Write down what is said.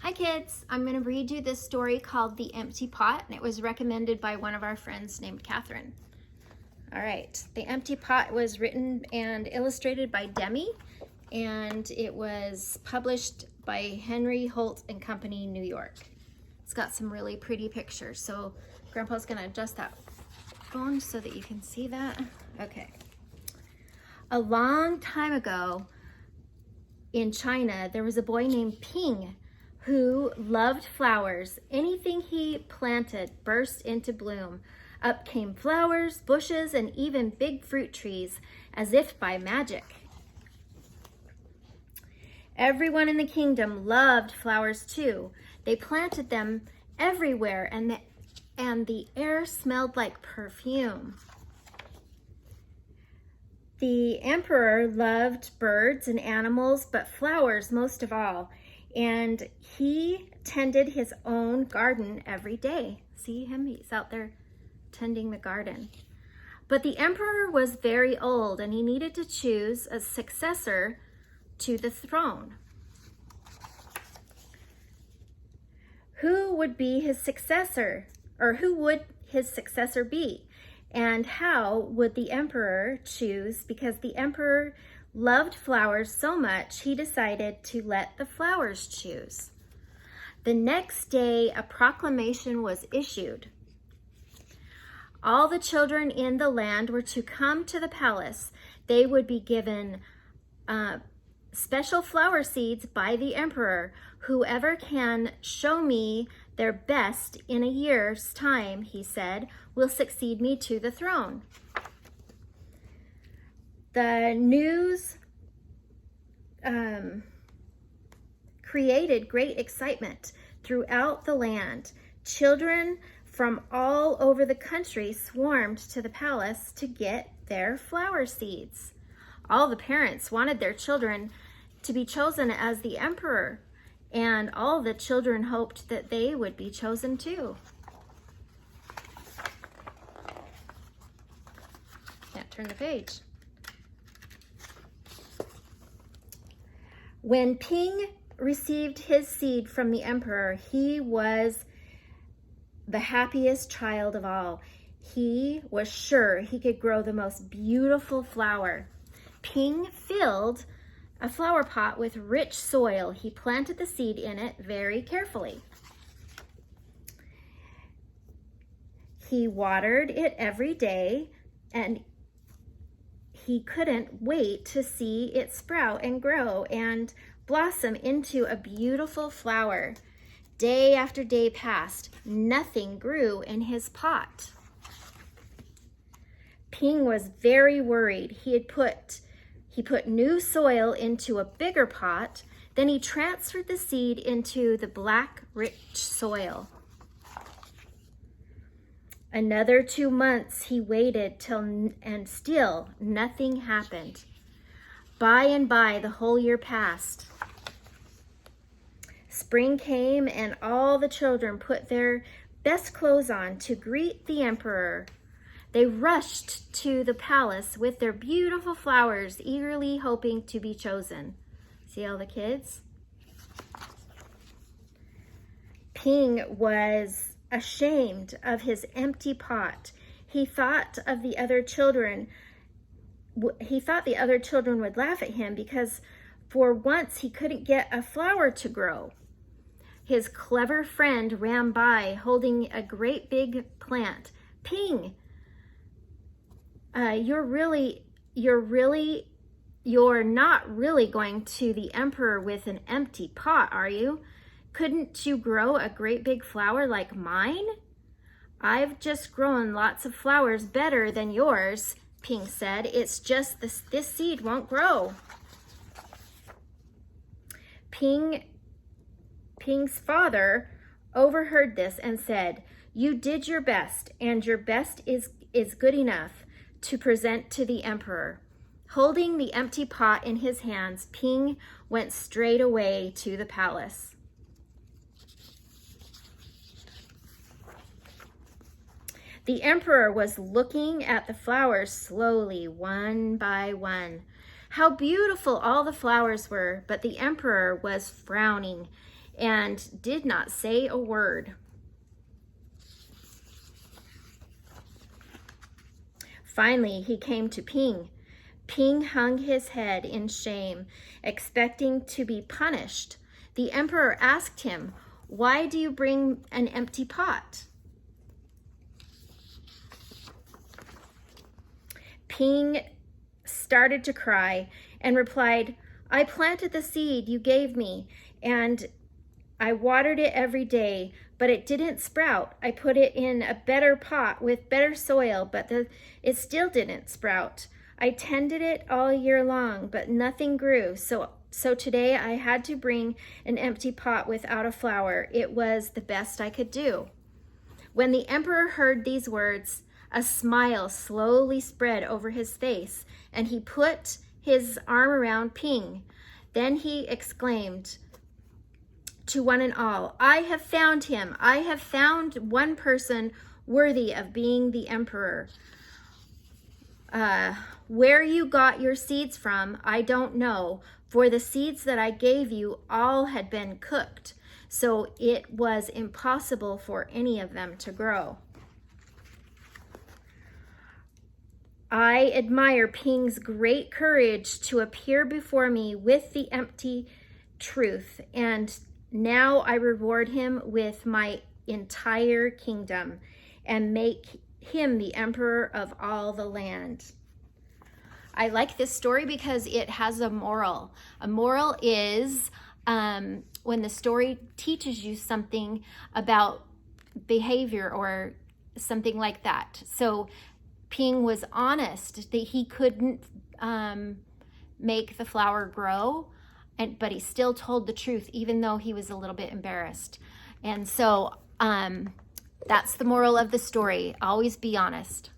Hi kids, I'm going to read you this story called The Empty Pot, and it was recommended by one of our friends named Catherine. All right, The Empty Pot was written and illustrated by Demi, and it was published by Henry Holt and Company, New York. It's got some really pretty pictures, so Grandpa's going to adjust that phone so that you can see that. Okay. A long time ago in China, there was a boy named Ping who loved flowers. Anything he planted burst into bloom. Up came flowers, bushes, and even big fruit trees, as if by magic. Everyone in the kingdom loved flowers too. They planted them everywhere, and the air smelled like perfume. The emperor loved birds and animals, but flowers most of all. And he tended his own garden every day. See him? He's out there tending the garden. But the emperor was very old, and he needed to choose a successor to the throne. Who would be his successor? Or who would his successor be? And how would the emperor choose? Because the emperor loved flowers so much, he decided to let the flowers choose. The next day, a proclamation was issued. All the children in the land were to come to the palace. They would be given special flower seeds by the emperor. Whoever can show me their best in a year's time, he said, will succeed me to the throne. The news created great excitement throughout the land. Children from all over the country swarmed to the palace to get their flower seeds. All the parents wanted their children to be chosen as the emperor, and all the children hoped that they would be chosen too. Can't turn the page. When Ping received his seed from the emperor, he was the happiest child of all. He was sure he could grow the most beautiful flower. Ping filled a flower pot with rich soil. He planted the seed in it very carefully. He watered it every day, and he couldn't wait to see it sprout and grow and blossom into a beautiful flower. Day after day passed. Nothing grew in his pot. Ping was very worried. He put new soil into a bigger pot. Then he transferred the seed into the black, rich soil. Another 2 months he waited and still nothing happened. By and by, the whole year passed. Spring came, and all the children put their best clothes on to greet the emperor. They rushed to the palace with their beautiful flowers, eagerly hoping to be chosen. See all the kids? Ping was ashamed of his empty pot. He thought the other children would laugh at him because for once he couldn't get a flower to grow. His clever friend ran by holding a great big plant. Ping, you're not really going to the emperor with an empty pot, are you? Couldn't you grow a great big flower like mine? I've just grown lots of flowers better than yours, Ping said. It's just this seed won't grow. Ping's father overheard this and said, "You did your best, and your best is good enough to present to the emperor." Holding the empty pot in his hands, Ping went straight away to the palace. The emperor was looking at the flowers slowly, one by one. How beautiful all the flowers were, but the emperor was frowning. and did not say a word. Finally, he came to Ping. Ping hung his head in shame, expecting to be punished. The emperor asked him, "Why do you bring an empty pot?" Ping started to cry and replied, "I planted the seed you gave me, and I watered it every day, but it didn't sprout. I put it in a better pot with better soil, but it still didn't sprout. I tended it all year long, but nothing grew. So today I had to bring an empty pot without a flower. It was the best I could do." When the emperor heard these words, a smile slowly spread over his face, and he put his arm around Ping. Then he exclaimed to one and all, "I have found him. I have found one person worthy of being the emperor. Where you got your seeds from, I don't know, for the seeds that I gave you all had been cooked, so it was impossible for any of them to grow." I admire Ping's great courage to appear before me with the empty truth, and now I reward him with my entire kingdom and make him the emperor of all the land. I like this story because it has a moral. A moral is when the story teaches you something about behavior or something like that. So Ping was honest that he couldn't make the flower grow, but he still told the truth, even though he was a little bit embarrassed. And so that's the moral of the story. Always be honest.